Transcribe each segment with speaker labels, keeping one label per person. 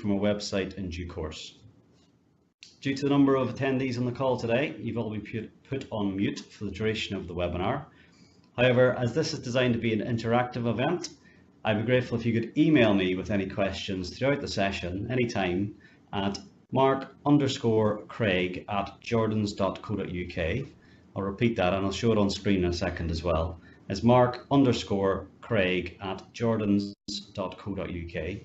Speaker 1: from our website in due course. Due to the number of attendees on the call today, you've all been put on mute for the duration of the webinar. However, as this is designed to be an interactive event, I'd be grateful if you could email me with any questions throughout the session anytime at mark_craig@jordans.co.uk. I'll repeat that and I'll show it on screen in a second as well. It's mark_craig@jordans.co.uk.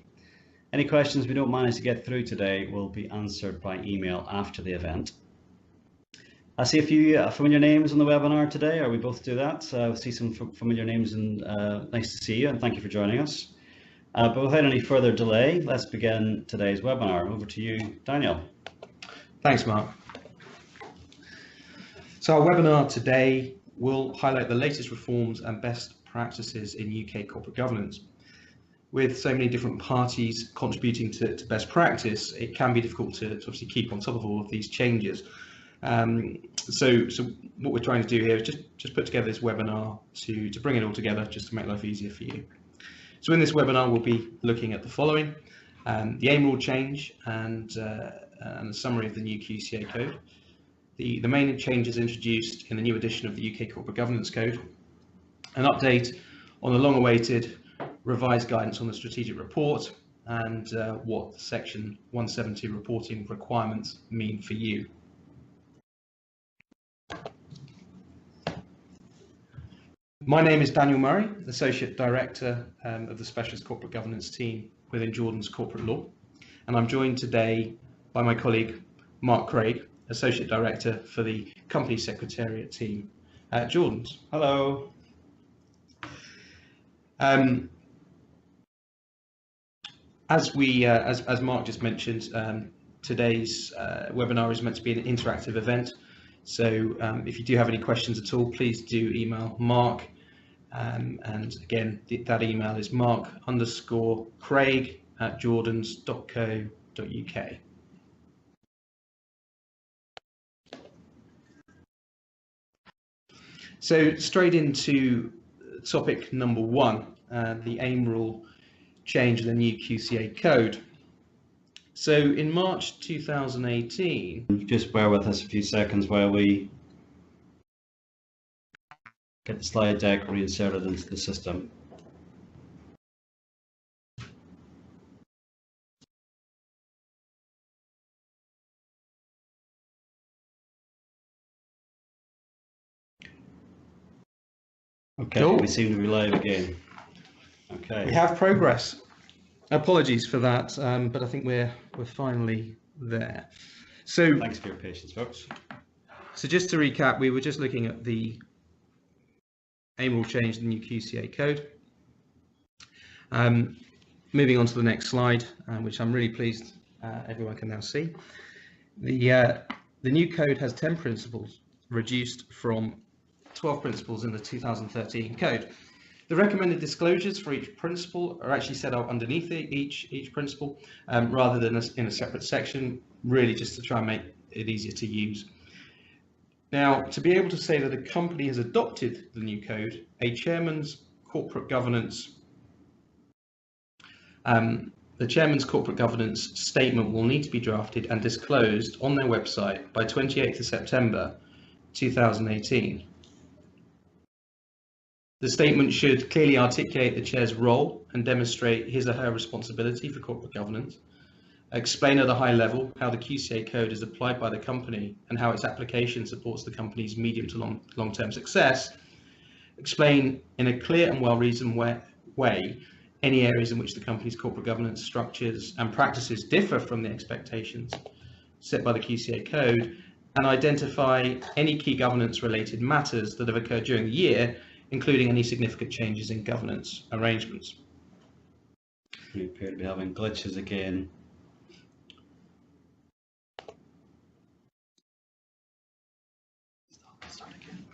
Speaker 1: Any questions we don't manage to get through today will be answered by email after the event. I see a few familiar names on the webinar today, or we both do that. I see some familiar names, and nice to see you, and thank you for joining us. But without any further delay, let's begin today's webinar. Over to you, Daniel.
Speaker 2: Thanks, Mark. So our webinar today will highlight the latest reforms and best practices in UK corporate governance. With so many different parties contributing to best practice, it can be difficult to obviously keep on top of all of these changes. So what we're trying to do here is just put together this webinar to bring it all together, just to make life easier for you. So in this webinar, we'll be looking at the following: the AIM rule change and a summary of the new QCA code, the main changes introduced in the new edition of the UK Corporate Governance Code, an update on the long-awaited revised guidance on the strategic report, and what the Section 170 reporting requirements mean for you. My name is Daniel Murray, Associate Director of the Specialist Corporate Governance team within Jordan's Corporate Law, and I'm joined today by my colleague Mark Craig, Associate Director for the Company Secretariat team at Jordan's.
Speaker 1: Hello.
Speaker 2: As Mark just mentioned, today's webinar is meant to be an interactive event. So if you do have any questions at all, please do email Mark. And again, that email is mark_craig@jordans.co.uk. So straight into topic number one, the AIM rule change in the new QCA code. So in March 2018,
Speaker 1: just bear with us a few seconds while we get the slide deck reinserted into the system. Okay, cool. We seem to be live again. Okay.
Speaker 2: We have progress. Apologies for that, but I think we're finally there. So
Speaker 1: thanks for your patience, folks.
Speaker 2: So just to recap, we were just looking at the AIM rule change, the new QCA code. Moving on to the next slide, which I'm really pleased everyone can now see. The new code has 10 principles, reduced from 12 principles in the 2013 code. The recommended disclosures for each principle are actually set out underneath each principle, rather than in a separate section, really just to try and make it easier to use. Now, to be able to say that a company has adopted the new code, a chairman's corporate governance statement will need to be drafted and disclosed on their website by 28th of September 2018. The statement should clearly articulate the chair's role and demonstrate his or her responsibility for corporate governance, explain at a high level how the QCA code is applied by the company and how its application supports the company's medium to long-term success, explain in a clear and well-reasoned way any areas in which the company's corporate governance structures and practices differ from the expectations set by the QCA code, and identify any key governance-related matters that have occurred during the year, including any significant changes in governance arrangements.
Speaker 1: We appear to be having glitches again. Start again.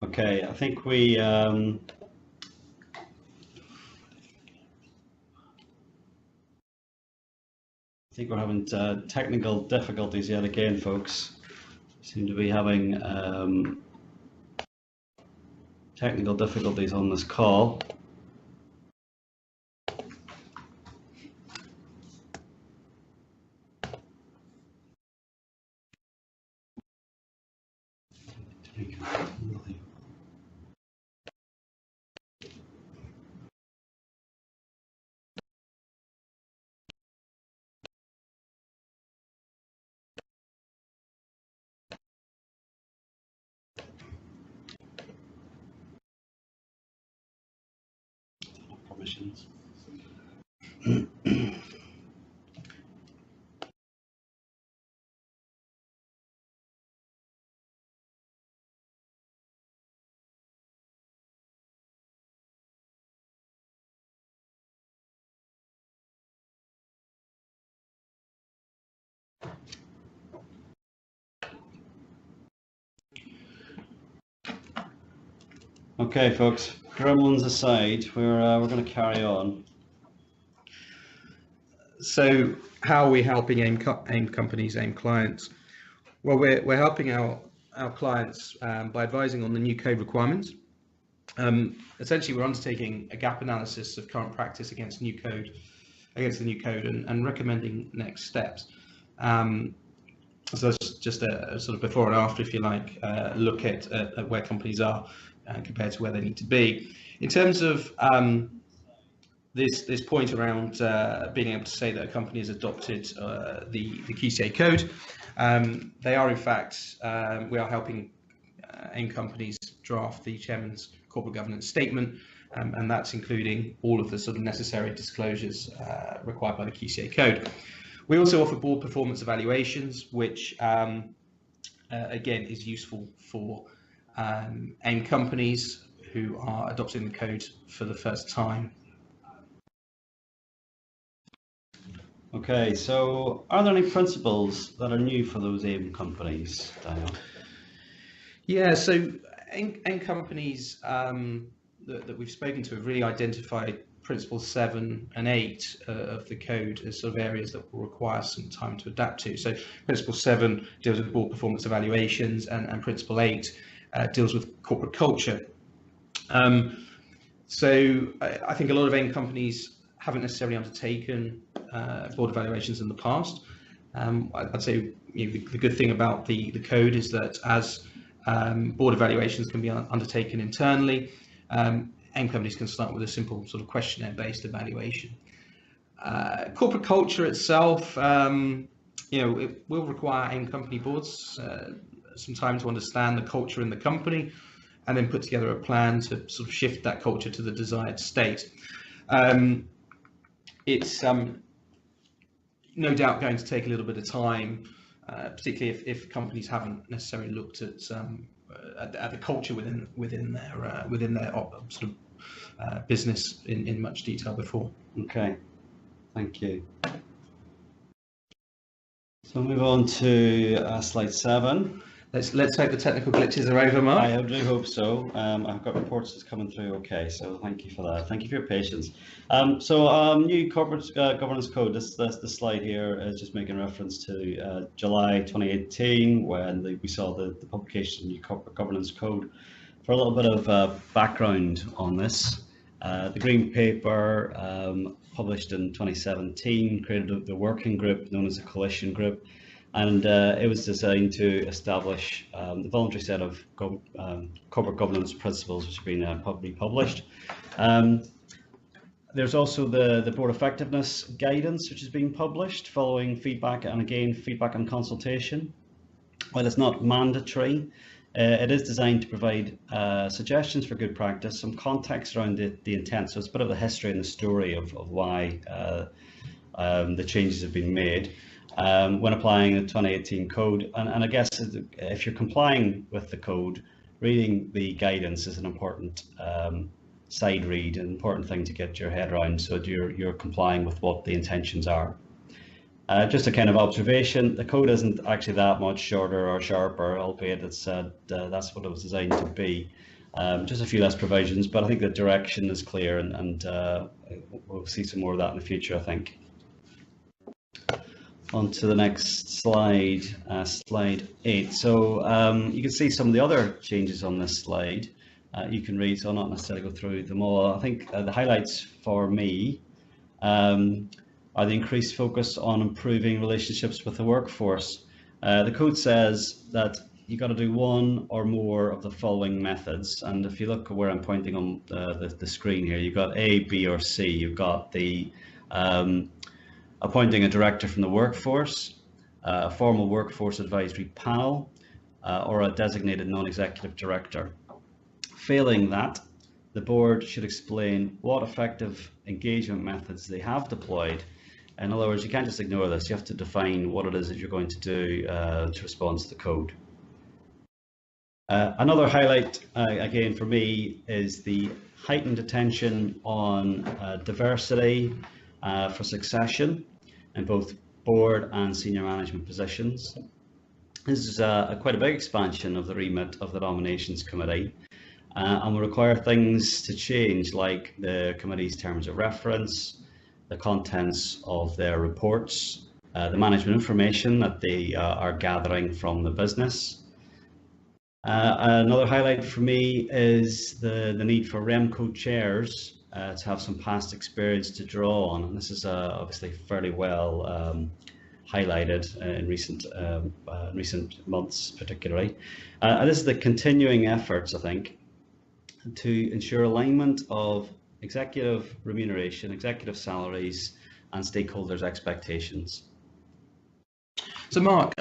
Speaker 1: Okay, I think we I think we're having technical difficulties yet again, folks. Seem to be having technical difficulties on this call. Permissions. Okay, folks, gremlins aside, we're going to carry on.
Speaker 2: So how are we helping AIM companies, AIM clients? Well, we're helping our clients by advising on the new code requirements. Essentially, we're undertaking a gap analysis of current practice against the new code, and recommending next steps. So it's just a sort of before and after, if you like, look at where companies are compared to where they need to be. In terms of this point around being able to say that a company has adopted the QCA code, they are in fact, we are helping AIM companies draft the chairman's corporate governance statement, and that's including all of the sort of necessary disclosures required by the QCA code. We also offer board performance evaluations, which again is useful for AIM companies who are adopting the code for the first time.
Speaker 1: Okay, so are there any principles that are new for those AIM companies, Daniel?
Speaker 2: Yeah, so AIM companies that we've spoken to have really identified principles 7 and 8 of the code as sort of areas that will require some time to adapt to. So principle 7 deals with board performance evaluations, and principle 8 deals with corporate culture. So I think a lot of AIM companies haven't necessarily undertaken board evaluations in the past. I'd say the good thing about the code is that as board evaluations can be undertaken internally, AIM companies can start with a simple sort of questionnaire-based evaluation. Corporate culture itself, it will require AIM company boards some time to understand the culture in the company, and then put together a plan to sort of shift that culture to the desired state. It's no doubt going to take a little bit of time, particularly if companies haven't necessarily looked at the culture within their sort of business in much detail before.
Speaker 1: Okay, thank you. So move on to slide 7.
Speaker 2: Let's hope the technical glitches are over, Mark.
Speaker 1: I do hope so. I've got reports that's coming through okay, so thank you for that. Thank you for your patience. New corporate governance code. This slide here is just making reference to July 2018, when we saw the publication of the new corporate governance code. For a little bit of background on this, the Green Paper, published in 2017, created the working group known as a coalition group. And it was designed to establish the voluntary set of corporate governance principles, which have been publicly published. There's also the board effectiveness guidance, which is being published following feedback, and again feedback and consultation. While it's not mandatory, it is designed to provide suggestions for good practice, some context around the intent. So it's a bit of the history and the story of why the changes have been made when applying the 2018 code. And I guess if you're complying with the code, reading the guidance is an important side read, an important thing to get your head around, so that you're complying with what the intentions are. Just a kind of observation, the code isn't actually that much shorter or sharper, albeit it's that's what it was designed to be. Just a few less provisions, but I think the direction is clear, and we'll see some more of that in the future, I think. on to the next slide, slide 8. So you can see some of the other changes on this slide. You can read, so I'll not necessarily go through them all. I think the highlights for me are the increased focus on improving relationships with the workforce. The code says that you've got to do one or more of the following methods. And if you look where I'm pointing on the screen here, you've got A, B, or C. You've got the appointing a director from the workforce, a formal workforce advisory panel, or a designated non-executive director. Failing that, the board should explain what effective engagement methods they have deployed. In other words, you can't just ignore this. You have to define what it is that you're going to do to respond to the code. Another highlight, again, for me, is the heightened attention on diversity for succession in both board and senior management positions. This is quite a big expansion of the remit of the nominations committee, and will require things to change, like the committee's terms of reference, the contents of their reports, the management information that they are gathering from the business. Another highlight for me is the need for REMCO chairs to have some past experience to draw on, and this is obviously fairly well highlighted in recent months, particularly. And this is the continuing efforts, I think, to ensure alignment of executive remuneration, executive salaries, and stakeholders' expectations.
Speaker 2: So, Mark,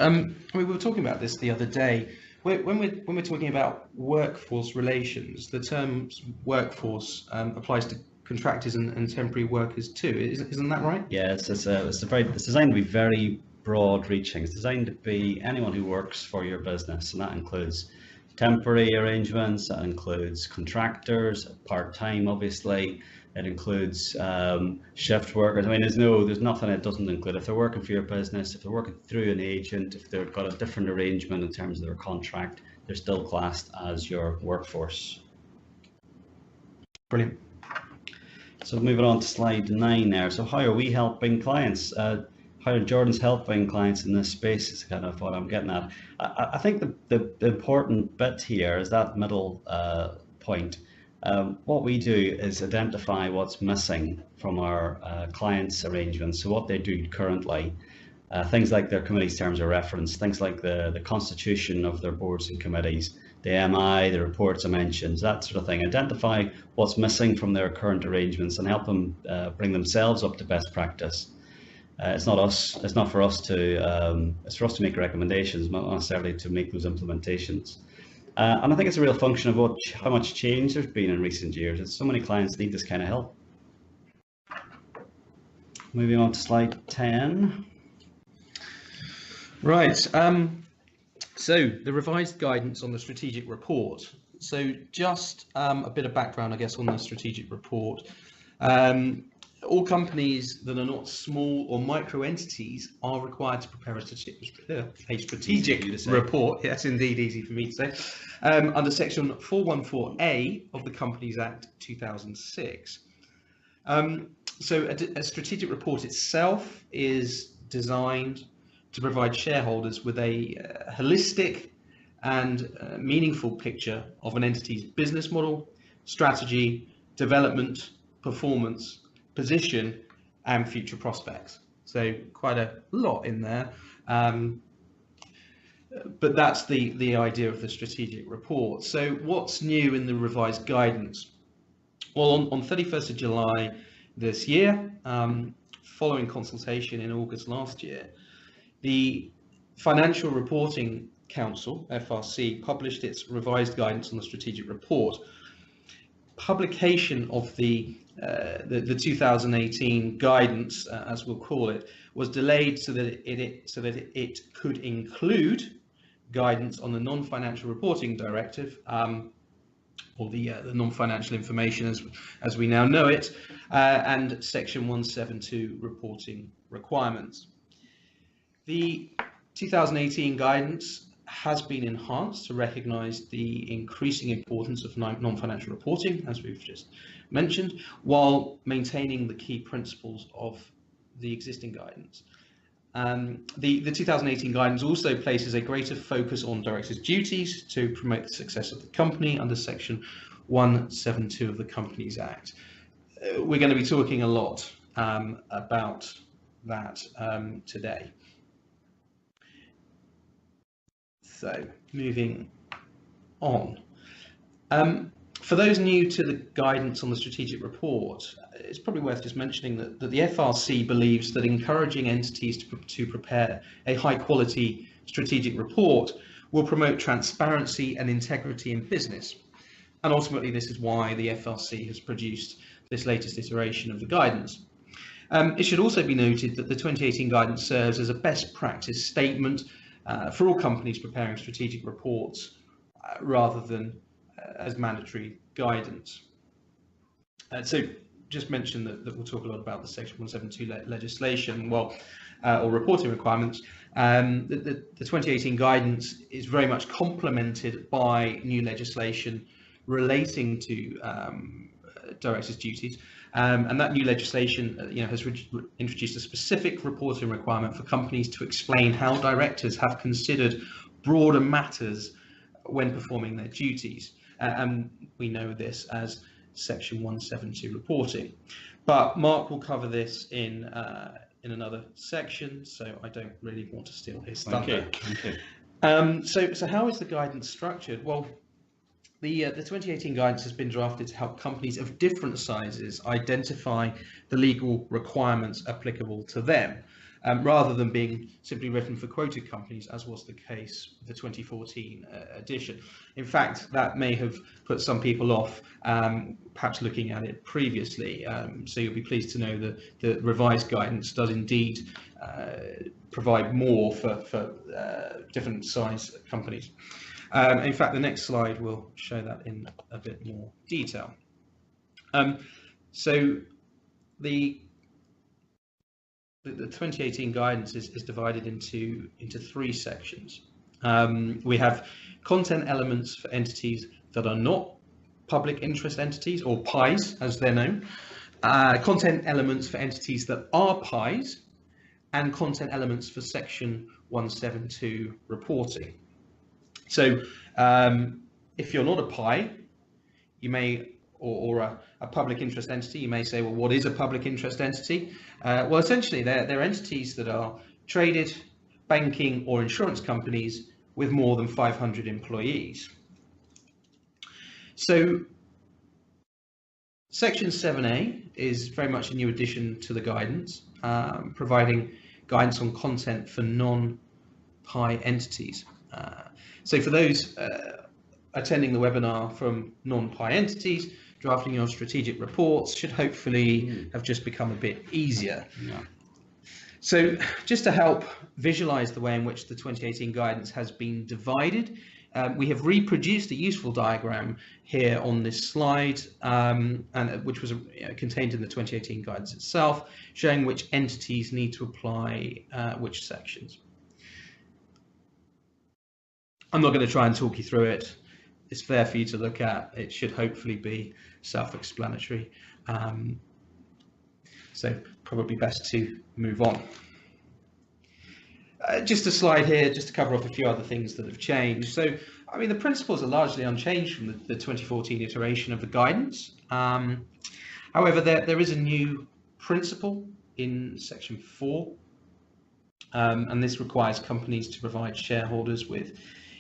Speaker 2: we were talking about this the other day. When we're talking about workforce relations, the term workforce applies to contractors and temporary workers too. Isn't that right?
Speaker 1: Yeah, it's designed to be very broad-reaching. It's designed to be anyone who works for your business, and that includes temporary arrangements, that includes contractors, part-time, obviously. It includes shift workers. I mean, there's nothing it doesn't include. If they're working for your business, if they're working through an agent, if they've got a different arrangement in terms of their contract, they're still classed as your workforce.
Speaker 2: Brilliant.
Speaker 1: So moving on to slide 9 there. So how are we helping clients? How Jordan's helping clients in this space is kind of what I'm getting at. I think the important bit here is that middle point. What we do is identify what's missing from our clients' arrangements, so what they do currently, things like their committee's terms of reference, things like the constitution of their boards and committees, the MI, the reports I mentioned, that sort of thing. Identify what's missing from their current arrangements and help them bring themselves up to best practice. It's not for us to, it's for us to make recommendations, not necessarily to make those implementations. And I think it's a real function of how much change there's been in recent years. It's so many clients need this kind of help. Moving on to slide 10.
Speaker 2: Right. So the revised guidance on the strategic report. So just a bit of background, I guess, on the strategic report. All companies that are not small or micro entities are required to prepare a strategic report. Yes, indeed, easy for me to say. Under section 414A of the Companies Act 2006. So a strategic report itself is designed to provide shareholders with a holistic and meaningful picture of an entity's business model, strategy, development, performance, position, and future prospects. So quite a lot in there, but that's the idea of the strategic report. So what's new in the revised guidance? Well, on 31st of July this year, following consultation in August last year, the Financial Reporting Council, FRC, published its revised guidance on the strategic report. Publication of the 2018 guidance, as we'll call it, was delayed so that it could include guidance on the non-financial reporting directive, or the non-financial information as we now know it, and section 172 reporting requirements. The 2018 guidance has been enhanced to recognise the increasing importance of non-financial reporting, as we've just mentioned, while maintaining the key principles of the existing guidance. The 2018 guidance also places a greater focus on directors' duties to promote the success of the company under Section 172 of the Companies Act. We're going to be talking a lot about that today. So, moving on. For those new to the guidance on the strategic report, it's probably worth just mentioning that the FRC believes that encouraging entities to prepare a high quality strategic report will promote transparency and integrity in business. And ultimately, this is why the FRC has produced this latest iteration of the guidance. It should also be noted that the 2018 guidance serves as a best practice statement for all companies preparing strategic reports rather than as mandatory guidance. So just mention that we'll talk a lot about the Section 172 legislation, or reporting requirements. The 2018 guidance is very much complemented by new legislation relating to directors' duties, and that new legislation has introduced a specific reporting requirement for companies to explain how directors have considered broader matters when performing their duties. And we know this as Section 172 reporting. But Mark will cover this in another section, so I don't really want to steal his thunder.
Speaker 1: Okay.
Speaker 2: So how is the guidance structured? Well, the 2018 guidance has been drafted to help companies of different sizes identify the legal requirements applicable to them, rather than being simply written for quoted companies, as was the case with the 2014 edition. In fact, that may have put some people off perhaps looking at it previously. So you'll be pleased to know that the revised guidance does indeed provide more for different size companies. In fact, the next slide will show that in a bit more detail. So the 2018 guidance is divided into three sections. We have content elements for entities that are not public interest entities, or PIEs as they're known, content elements for entities that are PIEs, and content elements for Section 172 reporting. So if you're not a PIE, you may, or a public interest entity, you may say, well, what is a public interest entity? Well, essentially, they're entities that are traded, banking, or insurance companies with more than 500 employees. So Section 7A is very much a new addition to the guidance, providing guidance on content for non-PIE entities. So for those attending the webinar from non-PIE entities, drafting your strategic reports should hopefully have just become a bit easier.
Speaker 1: Yeah.
Speaker 2: So just to help visualize the way in which the 2018 guidance has been divided, we have reproduced a useful diagram here on this slide, and which was contained in the 2018 guidance itself, showing which entities need to apply which sections. I'm not going to try and talk you through it. It's there for you to look at. It should hopefully be self-explanatory. So probably best to move on. Just a slide here, just to cover off a few other things that have changed. So, I mean, the principles are largely unchanged from the 2014 iteration of the guidance. However, there is a new principle in Section 4, and this requires companies to provide shareholders with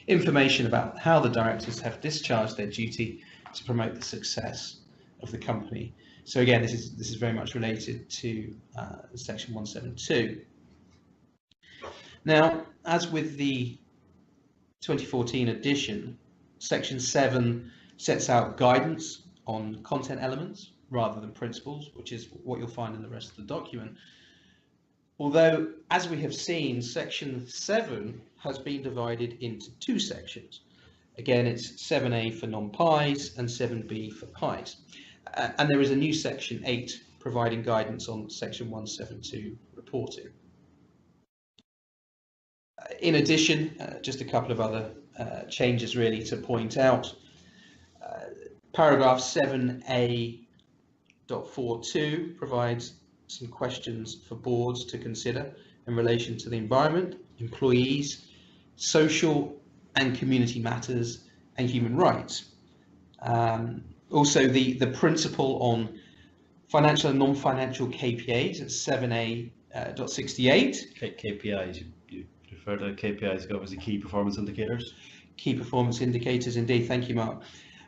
Speaker 2: information about how the directors have discharged their duty to promote the success of the company. So again, this is very much related to Section 172. Now, as with the 2014 edition, Section 7 sets out guidance on content elements rather than principles, which is what you'll find in the rest of the document. Although, as we have seen, Section 7 has been divided into two sections. Again, it's 7A for non-PIEs and 7B for PIEs. And there is a new Section 8 providing guidance on Section 172 reporting. In addition, just a couple of other changes really to point out. Paragraph 7A.42 provides some questions for boards to consider in relation to the environment, employees, social and community matters, and human rights. Also, the principle on financial and non-financial KPIs at 7A.68.
Speaker 1: KPIs, you refer to KPIs as the key performance indicators?
Speaker 2: Key performance indicators, indeed. Thank you, Mark.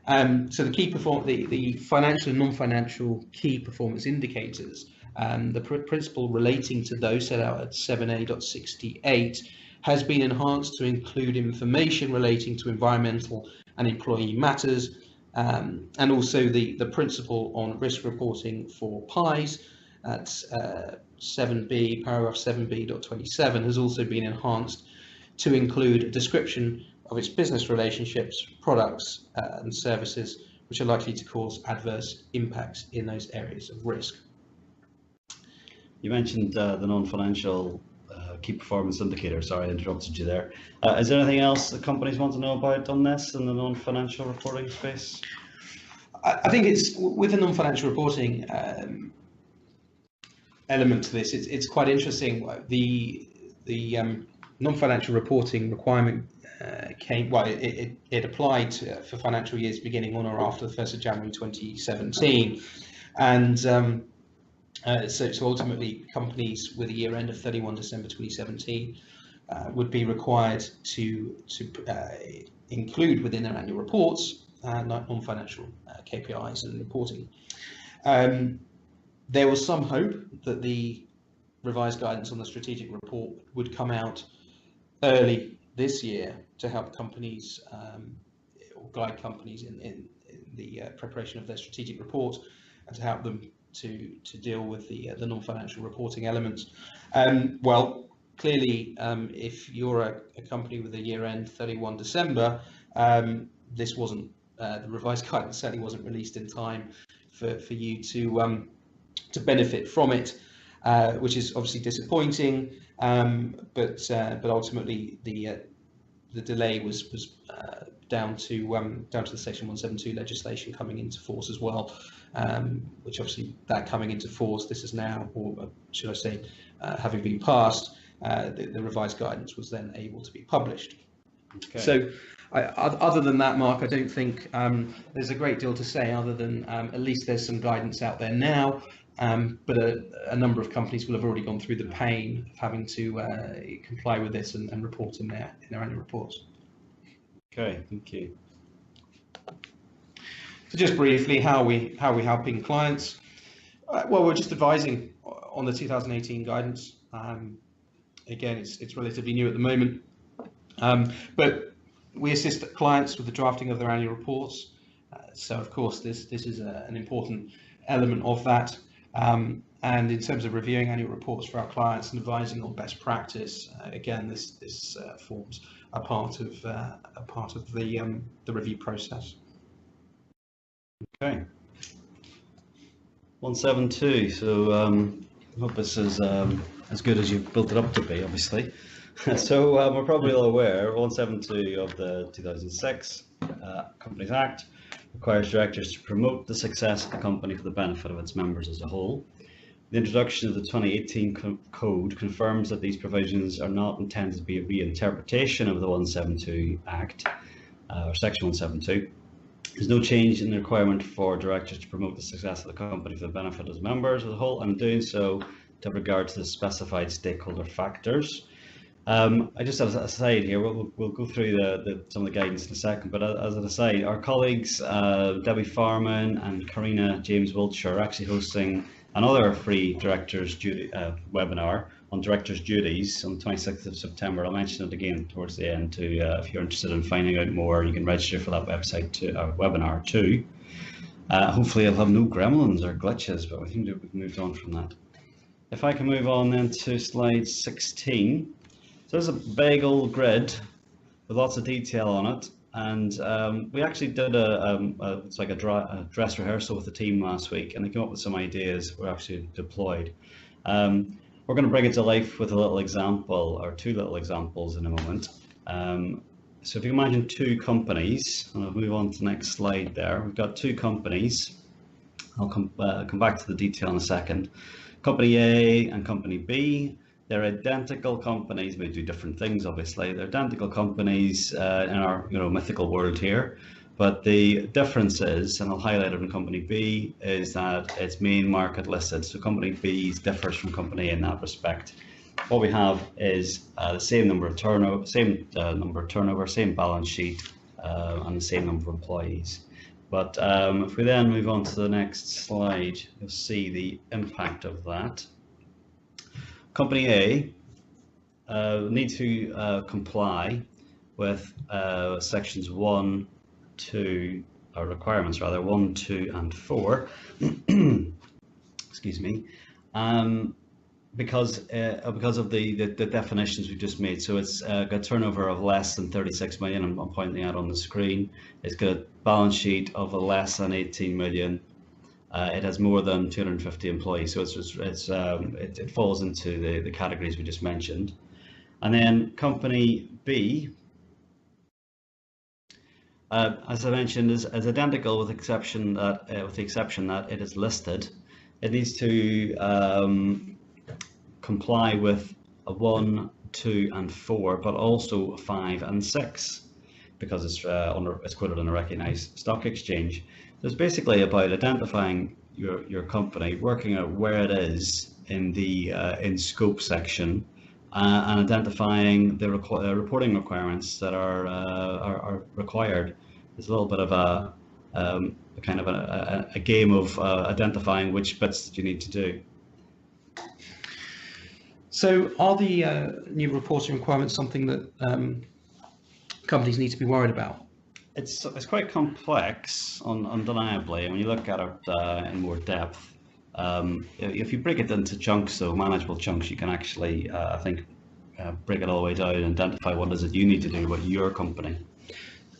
Speaker 2: So the financial and non-financial key performance indicators, the principle relating to those set out at 7A.68 has been enhanced to include information relating to environmental and employee matters, and also the principle on risk reporting for PIEs at 7B, paragraph 7B.27 has also been enhanced to include a description of its business relationships, products and services which are likely to cause adverse impacts in those areas of risk.
Speaker 1: You mentioned the non-financial key performance indicator. Sorry, I interrupted you there. Is there anything else that companies want to know about on this in the non-financial reporting space?
Speaker 2: I think it's with the non-financial reporting element to this. It's quite interesting. The non-financial reporting requirement it applied for financial years beginning on or after the 1st of January 2017, and so ultimately companies with a year end of 31 December 2017 would be required to include within their annual reports non-financial KPIs and reporting. There was some hope that the revised guidance on the strategic report would come out early this year to help companies or guide companies in the preparation of their strategic report and to help them to deal with the non-financial reporting elements. Well, clearly, if you're a company with a year end 31 December, this wasn't the revised guidance certainly wasn't released in time for you to benefit from it, which is obviously disappointing. But ultimately the delay was down to the Section 172 legislation coming into force as well, which obviously that coming into force, this is now, or should I say, having been passed, the revised guidance was then able to be published. Okay. So other than that, Mark, I don't think there's a great deal to say other than at least there's some guidance out there now. But a number of companies will have already gone through the pain of having to comply with this and report in their annual reports.
Speaker 1: Okay, thank you.
Speaker 2: So just briefly, how are we helping clients? Well, we're just advising on the 2018 guidance. Again, it's relatively new at the moment, but we assist clients with the drafting of their annual reports. So of course, this is an important element of that. And in terms of reviewing annual reports for our clients and advising on best practice, again, this forms a part of the review process.
Speaker 1: Okay. 172. So I hope this is as good as you've built it up to be, obviously. So we're probably all aware 172 of the 2006 Companies Act requires directors to promote the success of the company for the benefit of its members as a whole. The introduction of the 2018 code confirms that these provisions are not intended to be a reinterpretation of the 172 Act, or Section 172. There's no change in the requirement for directors to promote the success of the company for the benefit of its members as a whole, and in doing so, to have regard to the specified stakeholder factors. I just as an aside here, we'll go through some of the guidance in a second, but as an aside, our colleagues Debbie Farman and Karina James Wiltshire are actually hosting another free directors duty webinar on directors duties on the 26th of September. I'll mention it again towards the end too. If you're interested in finding out more, you can register for that website to webinar too. Hopefully I'll have no gremlins or glitches, but I think we've moved on from that. If I can move on then to slide 16. So there's a big old grid with lots of detail on it, and we actually did it's like a dress rehearsal with the team last week, and they came up with some ideas we actually deployed. We're going to bring it to life with a little example, or two little examples in a moment. So if you imagine two companies, and I'll move on to the next slide there. We've got two companies. I'll come back to the detail in a second. Company A and Company B. They're identical companies. They do different things, obviously. They're identical companies in our mythical world here. But the difference is, and I'll highlight it in company B, is that it's main market listed. So company B differs from company A in that respect. What we have is the same number of turnover, same balance sheet, and the same number of employees. But if we then move on to the next slide, you'll see the impact of that. Company A need to comply with sections 1, 2, or requirements rather, 1, 2, and 4. Excuse me. Because of the definitions we just made. So it's got a turnover of less than 36 million. I'm pointing out on the screen. It's got a balance sheet of less than 18 million. It has more than 250 employees. So it falls into the categories we just mentioned. And then company B, as I mentioned, is identical with the exception that it is listed. It needs to comply with a 1, 2, and 4, but also 5 and 6, because it's quoted on a recognised stock exchange. So it's basically about identifying your company, working out where it is in the in scope section, and identifying the reporting requirements that are required. It's a little bit of a kind of a game of identifying which bits that you need to do.
Speaker 2: So are the new reporting requirements something that companies need to be worried about?
Speaker 1: It's quite complex, undeniably, and when you look at it in more depth. If you break it into chunks, though, manageable chunks, you can actually, I think, break it all the way down and identify what is it you need to do with your company.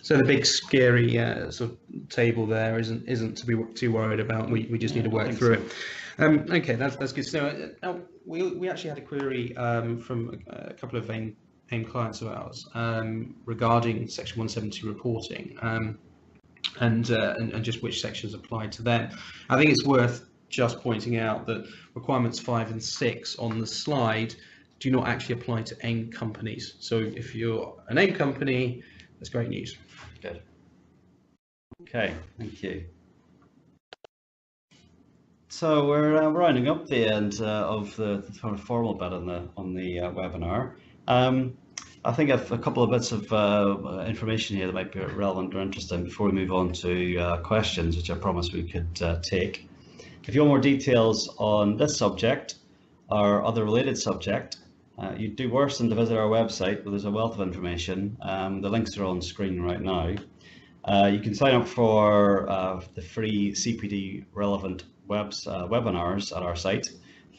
Speaker 2: So the big scary sort of table there isn't to be too worried about. We just need to work through it. Okay, that's good. So now we actually had a query from a couple of AIM clients of ours regarding Section 172 reporting and just which sections apply to them. I think it's worth just pointing out that requirements 5 and 6 on the slide do not actually apply to AIM companies. So if you're an AIM company, that's great news.
Speaker 1: Good. Okay, thank you. So we're rounding up the end of the kind of formal bit on the webinar. I think I've a couple of bits of information here that might be relevant or interesting before we move on to questions, which I promised we could take. If you want more details on this subject or other related subject, you'd do worse than to visit our website, where there's a wealth of information. The links are on screen right now. You can sign up for the free CPD relevant webinars at our site,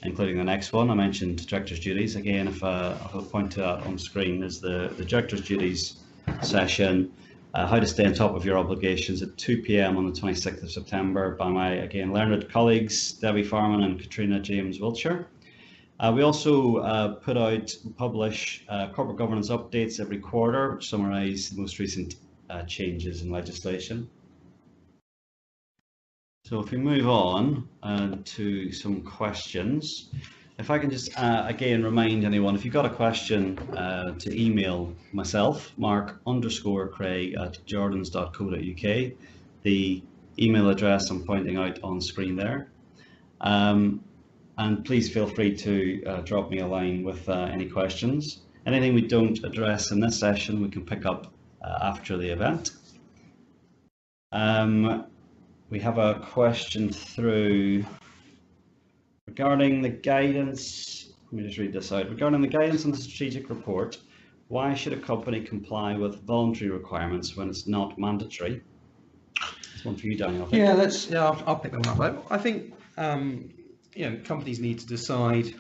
Speaker 1: including the next one. I mentioned director's duties. Again, if I'll point to that on screen, is the director's duties session, how to stay on top of your obligations, at 2 p.m. on the 26th of September by my, again, learned colleagues, Debbie Farman and Katrina James Wiltshire. We also publish corporate governance updates every quarter, which summarise the most recent changes in legislation. So if we move on to some questions, if I can just again remind anyone, if you've got a question, to email myself, mark_craig@jordans.co.uk, the email address I'm pointing out on screen there. And please feel free to drop me a line with any questions. Anything we don't address in this session, we can pick up after the event. We have a question through regarding the guidance. Let me just read this out. Regarding the guidance on the strategic report, why should a company comply with voluntary requirements when it's not mandatory? It's one for you, Daniel.
Speaker 2: Yeah, I'll pick that one up. I think companies need to decide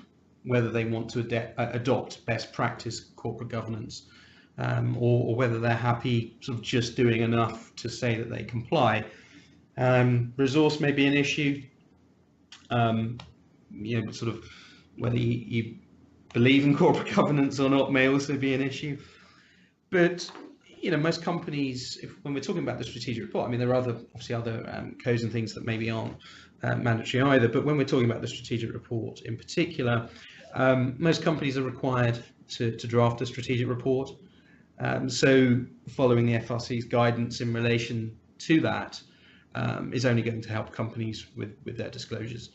Speaker 2: whether they want to adopt best practice corporate governance, or whether they're happy sort of just doing enough to say that they comply. Resource may be an issue. Sort of whether you believe in corporate governance or not may also be an issue. But most companies, when we're talking about the strategic report, I mean, there are obviously other codes and things that maybe aren't mandatory either. But when we're talking about the strategic report in particular, Most companies are required to draft a strategic report. So following the FRC's guidance in relation to that is only going to help companies with their disclosures.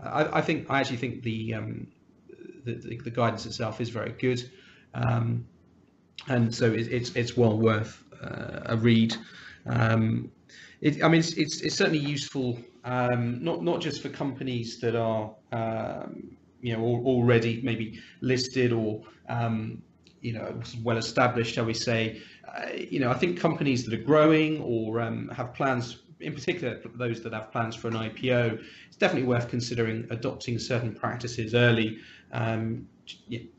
Speaker 2: I actually think the guidance itself is very good, and so it's well worth a read. It's certainly useful, not just for companies that are already maybe listed or well established, shall we say. I think companies that are growing or have plans, in particular those that have plans for an IPO, it's definitely worth considering adopting certain practices early,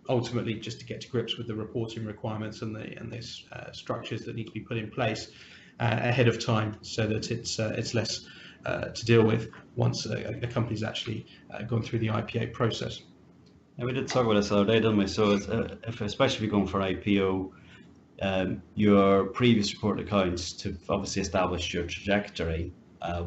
Speaker 2: ultimately just to get to grips with the reporting requirements and the structures that need to be put in place ahead of time, so that it's less to deal with once a company's actually gone through the IPO process.
Speaker 1: Yeah, we did talk about this the other day, didn't we? So especially if you're going for IPO, your previous report accounts to obviously establish your trajectory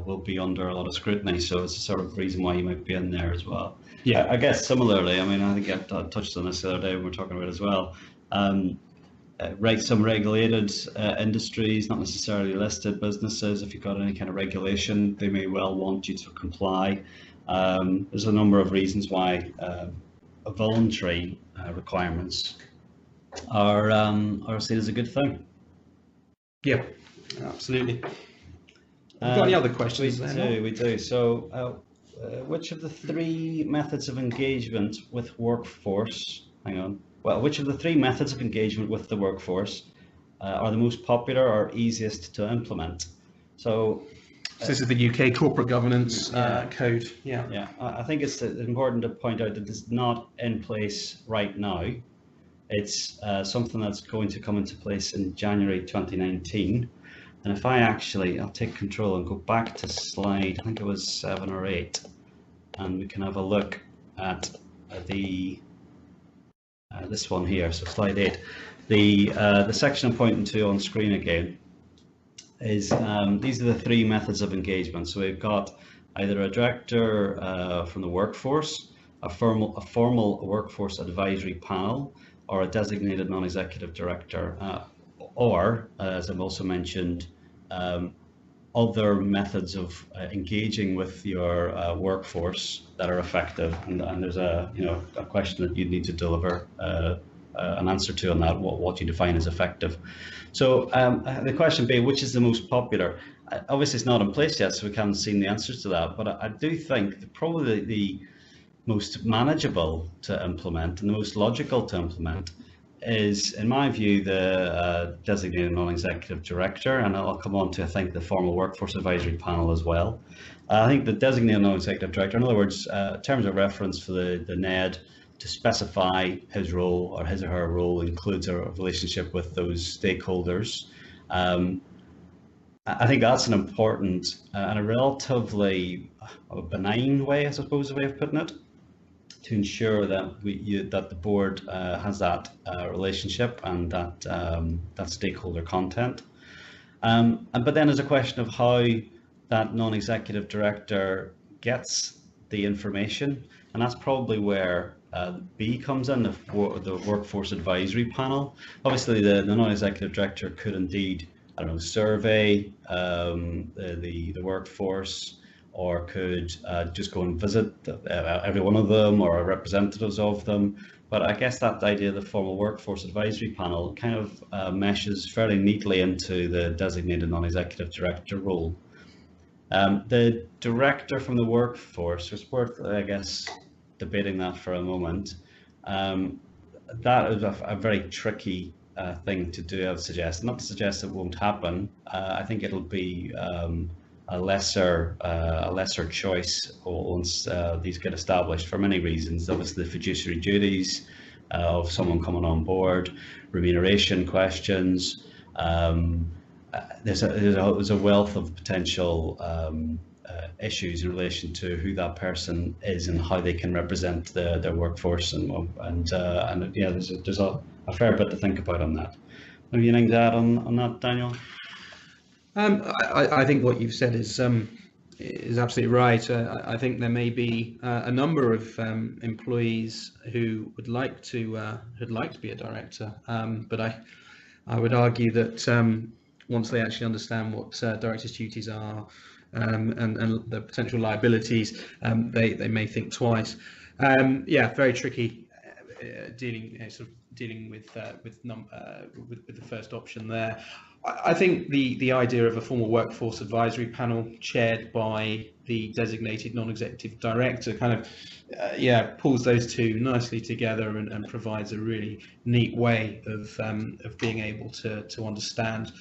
Speaker 1: will be under a lot of scrutiny. So it's a sort of reason why you might be in there as well.
Speaker 2: Yeah,
Speaker 1: I guess similarly, I think I touched on this the other day when we were talking about it as well. Some regulated industries, not necessarily listed businesses, if you've got any kind of regulation, they may well want you to comply. There's a number of reasons why voluntary requirements are seen as a good thing.
Speaker 2: Yeah, absolutely. Got any other questions?
Speaker 1: We do. So, which of the three methods of engagement with workforce? Which of the three methods of engagement with the workforce are the most popular or easiest to implement? So
Speaker 2: this is the UK corporate governance code.
Speaker 1: Yeah. I think it's important to point out that it's not in place right now. It's something that's going to come into place in January 2019. And if I'll take control and go back to slide, I think it was 7 or 8, and we can have a look at this one here. So slide 8, the section I'm pointing to on screen again is these are the three methods of engagement. So we've got either a director from the workforce, a formal workforce advisory panel, or a designated non-executive director, or as I've also mentioned, other methods of engaging with your workforce that are effective. And there's a question that you need to deliver an answer to on that, what you define as effective. So the question being, which is the most popular? Obviously it's not in place yet, so we haven't seen the answers to that, but I do think that probably the most manageable to implement and the most logical to implement is, in my view, the designated non-executive director, and I'll come on to, I think, the formal workforce advisory panel as well. I think the designated non-executive director, in other words, terms of reference for the NED to specify his role or his or her role includes a relationship with those stakeholders. I think that's an important and a relatively benign way, I suppose, the way of putting it, to ensure that that the board has that relationship and that stakeholder content. But then there's a question of how that non-executive director gets the information, and that's probably where B comes in, the workforce advisory panel. Obviously, the non-executive director could indeed, survey the workforce, or could just go and visit every one of them or representatives of them. But I guess that idea of the formal workforce advisory panel kind of meshes fairly neatly into the designated non-executive director role. The director from the workforce, it's worth, I guess, debating that for a moment. That is a very tricky thing to do, I would suggest. Not to suggest it won't happen. I think it'll be a lesser choice once these get established, for many reasons. Obviously, the fiduciary duties of someone coming on board, remuneration questions. There's a wealth of potential issues in relation to who that person is and how they can represent their workforce, and yeah, there's a fair bit to think about on that. Have you anything to add on that, Daniel?
Speaker 2: I think what you've said is is absolutely right. I think there may be a number of employees who would like to be a director, but I would argue that once they actually understand what directors' duties are and the potential liabilities, they may think twice. Yeah, very tricky dealing with the first option there. I think the idea of a formal workforce advisory panel chaired by the designated non-executive director kind of pulls those two nicely together and provides a really neat way of being able to understand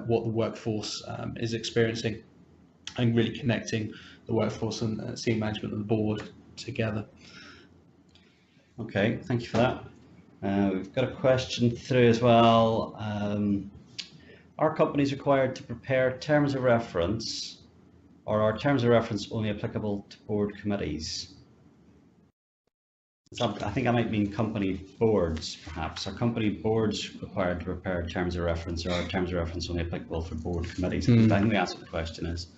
Speaker 2: what the workforce is experiencing and really connecting the workforce and senior management and the board together.
Speaker 1: Okay, thank you for that. We've got a question through as well. Are companies required to prepare terms of reference, or are terms of reference only applicable to board committees? I think I might mean company boards, perhaps. Are company boards required to prepare terms of reference, or are terms of reference only applicable for board committees? I think the answer to the question is.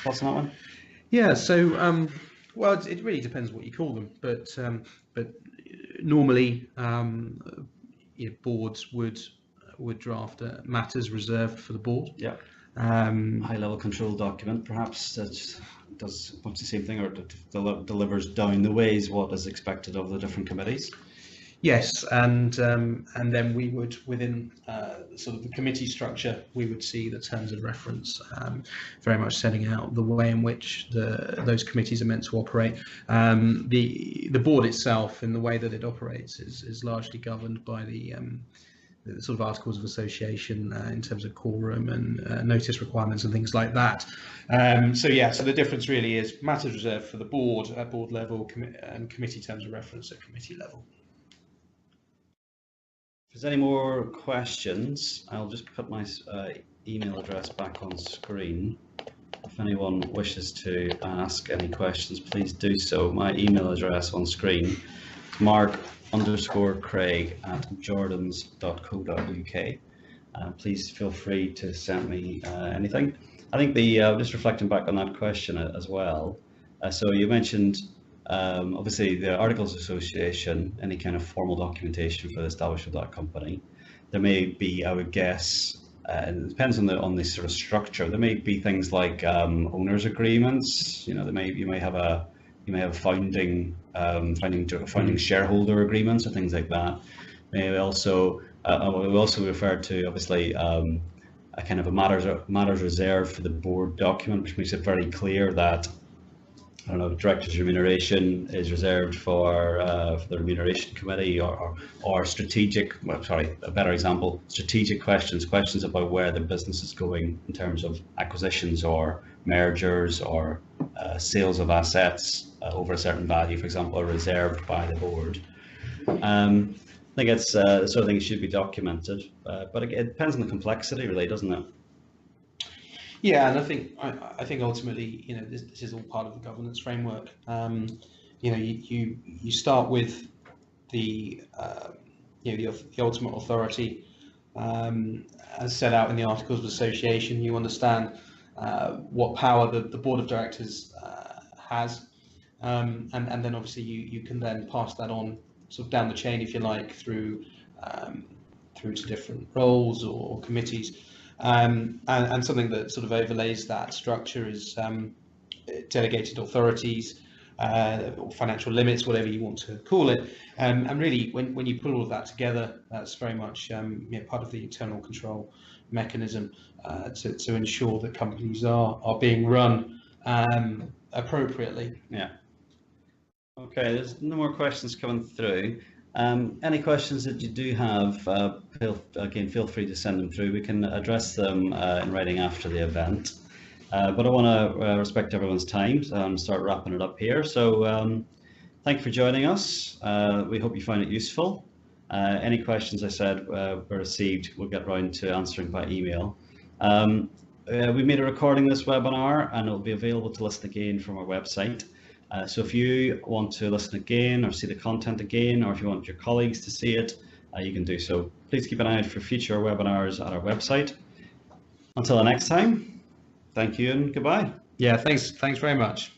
Speaker 1: What's that one?
Speaker 2: Yeah, so well, it really depends what you call them, but normally boards would draft matters reserved for the board.
Speaker 1: Yeah. High-level control document, perhaps, that does much the same thing, or delivers down the ways what is expected of the different committees.
Speaker 2: Yes, and then we would, within sort of the committee structure, we would see the terms of reference very much setting out the way in which those committees are meant to operate. The board itself, in the way that it operates, is largely governed by the sort of articles of association in terms of quorum and notice requirements and things like that. So the difference really is matters reserved for the board at board level and committee terms of reference at committee level.
Speaker 1: If there's any more questions, I'll just put my email address back on screen. If anyone wishes to ask any questions, please do so. My email address on screen, mark_craig@jordans.co.uk. Please feel free to send me anything. I think just reflecting back on that question as well. So you mentioned obviously the Articles of Association, any kind of formal documentation for the establishment of that company. There may be, I would guess, and it depends on the sort of structure. There may be things like owners' agreements. You know, you may have founding shareholder agreements or things like that. Maybe also we also refer to obviously a kind of a matters reserved for the board document, which makes it very clear that, I don't know, director's remuneration is reserved for the remuneration committee, or strategic. Well, sorry, a better example: strategic questions about where the business is going in terms of acquisitions or mergers or sales of assets over a certain value, for example, are reserved by the board. I think it's the sort of thing should be documented, but it depends on the complexity, really, doesn't it?
Speaker 2: Yeah, and I think ultimately, this is all part of the governance framework. You start with the ultimate authority as set out in the Articles of Association. You understand what power the board of directors has, and then obviously you can then pass that on sort of down the chain, if you like, through to different roles or committees. And something that sort of overlays that structure is delegated authorities or financial limits, whatever you want to call it. And really, when you pull all of that together, that's very much part of the internal control mechanism to ensure that companies are being run appropriately.
Speaker 1: Yeah. Okay, there's no more questions coming through. Any questions that you do have, feel free to send them through. We can address them in writing after the event. But I want to respect everyone's time and start wrapping it up here. So thank you for joining us. We hope you find it useful. Any questions I said were received, we'll get round to answering by email. We made a recording of this webinar, and it will be available to listen again from our website. So if you want to listen again or see the content again, or if you want your colleagues to see it, you can do so. Please keep an eye out for future webinars at our website. Until the next time, thank you and goodbye.
Speaker 2: Yeah, thanks very much.